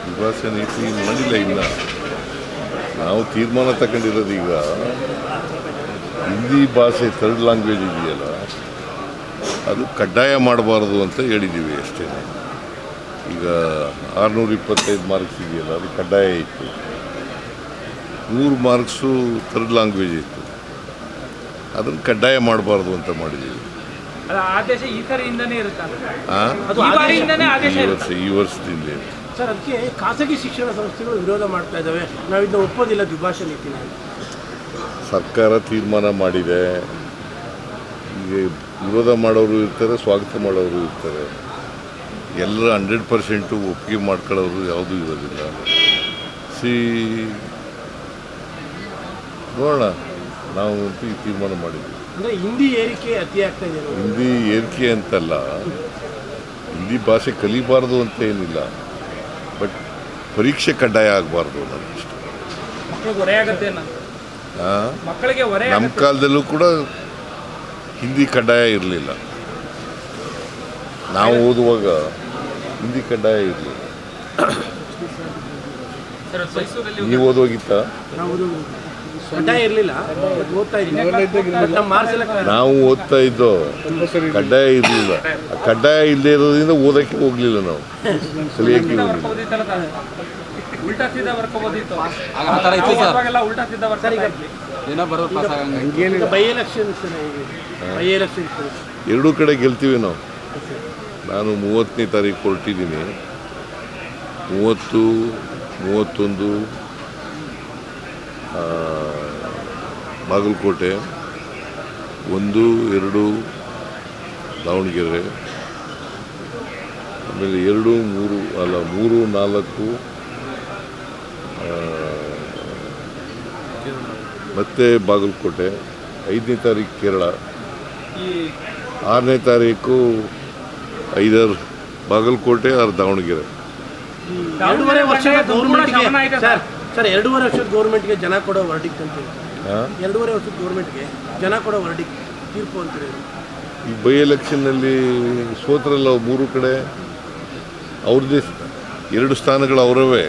ದ್ವಿಭಾಷಾ ನೀತಿ ಮಾಡಿಲ್ಲ. ಇನ್ನು ನಾವು ತೀರ್ಮಾನ ತಗೊಂಡಿರೋದು ಈಗ ಹಿಂದಿ ಭಾಷೆ ಥರ್ಡ್ ಲ್ಯಾಂಗ್ವೇಜ್ ಇದೆಯಲ್ಲ ಅದು ಕಡ್ಡಾಯ ಮಾಡಬಾರ್ದು ಅಂತ ಹೇಳಿದ್ದೀವಿ ಅಷ್ಟೇ. ಈಗ 625 ಮಾರ್ಕ್ಸ್ ಇದೆಯಲ್ಲ ಅದು ಕಡ್ಡಾಯ ಇತ್ತು, 100 ಮಾರ್ಕ್ಸು ಥರ್ಡ್ ಲ್ಯಾಂಗ್ವೇಜ್ ಇತ್ತು, ಅದನ್ನು ಕಡ್ಡಾಯ ಮಾಡಬಾರ್ದು ಅಂತ ಮಾಡಿದ್ದೀವಿ. ಆದೇಶ ಈ ಕಡೆಯಿಂದನೇ ಇರುತ್ತೆ, ಈ ವರ್ಷದಿಂದ. ಸರ್, ಅದಕ್ಕೆ ಖಾಸಗಿ ಶಿಕ್ಷಣ ಸಂಸ್ಥೆಗಳು ವಿರೋಧ ಮಾಡ್ತಾ ಇದ್ದಾವೆ, ನಾವು ಇದನ್ನ ಒಪ್ಪೋದಿಲ್ಲ ದ್ವಿಭಾಷಾ ನೀತಿನ. ಸರ್ಕಾರ ತೀರ್ಮಾನ ಮಾಡಿದೆ, ಈಗ ವಿರೋಧ ಮಾಡೋರು ಇರ್ತಾರೆ, ಸ್ವಾಗತ ಮಾಡೋರು ಇರ್ತಾರೆ. ಎಲ್ಲರ 100% ಒಪ್ಪಿಗೆ ಮಾಡ್ಕೊಳ್ಳೋರು ಯಾವುದೂ ಇರೋದಿಲ್ಲ. ನೋಡೋಣ, ನಾವು ಈ ತೀರ್ಮಾನ ಮಾಡಿದ್ವಿ. ಅಂದರೆ ಹಿಂದಿ ಏರಿಕೆ ಅತಿ ಆಗ್ತಾ ಇದೆ. ಹಿಂದಿ ಏರಿಕೆ ಅಂತಲ್ಲ, ಹಿಂದಿ ಭಾಷೆ ಕಲಿಬಾರ್ದು ಅಂತ ಏನಿಲ್ಲ, ಬಟ್ ಪರೀಕ್ಷೆ ಕಡ್ಡಾಯ ಆಗಬಾರ್ದು ಅನ್ನೋದಿಷ್ಟು. ನಮ್ಮ ಕಾಲದಲ್ಲೂ ಕೂಡ ಹಿಂದಿ ಕಡ್ಡಾಯ ಇರಲಿಲ್ಲ, ನಾವು ಓದುವಾಗ ಹಿಂದಿ ಕಡ್ಡಾಯ ಇರಲಿಲ್ಲ. ನೀವು ಓದುವಾಗಿತ್ತ? ಕಡ್ಡಾಯ ಇರಲಿಲ್ಲ, ನಾವು ಓದ್ತಾ ಇದ್ದೋ ಕಡ್ಡಾಯ ಇರಲಿಲ್ಲ. ಕಡ್ಡಾಯ ಇಲ್ಲದೆ ಇರೋದ್ರಿಂದ ಓದಕ್ಕೆ ಹೋಗ್ಲಿಲ್ಲ, ನಾವು ಕಲಿಯಕ್ಕೆ ಎರಡೂ ಕಡೆ ಗೆಲ್ತೀವಿ ನಾವು. ನಾನು 30ನೇ ತಾರೀಕು ಹೊರಟಿದ್ದೀನಿ, 30, 31 ಬಾಗಲಕೋಟೆ, 1, 2 ದಾವಣಗೆರೆ, ಆಮೇಲೆ 2, 3 ಅಲ್ಲ 3, 4 ಮತ್ತೆ ಬಾಗಲಕೋಟೆ, 5ನೇ ತಾರೀಕು ಕೇರಳ, 6ನೇ ತಾರೀಕು ಐದರ್ ಬಾಗಲಕೋಟೆ ಆರ್ ದಾವಣಗೆರೆ. 2.5 ವರ್ಷದ ಗೌರ್ಮೆಂಟ್ಗೆ ಸರ್ 2.5 ವರ್ಷದ ಗೌರ್ಮೆಂಟ್ಗೆ ಜನ ಕೊಡೋ ವರ್ಡಿಕ್ಟ್ ಅಂತ 2.5 ವರ್ಷದ ಗೌರ್ಮೆಂಟ್ಗೆ ಜನ ಕೊಡೋ ವರ್ಡಿಕ್ಟ್ ತೀರ್ಪು ಅಂತಾರೆ. ಈ ಬೈ ಎಲೆಕ್ಷನ್ನಲ್ಲಿ ಸೋತ್ರಲ್ಲ 3 ಕಡೆ, ಅವ್ರದ್ದೇ 2 ಸ್ಥಾನಗಳು ಅವರವೇ.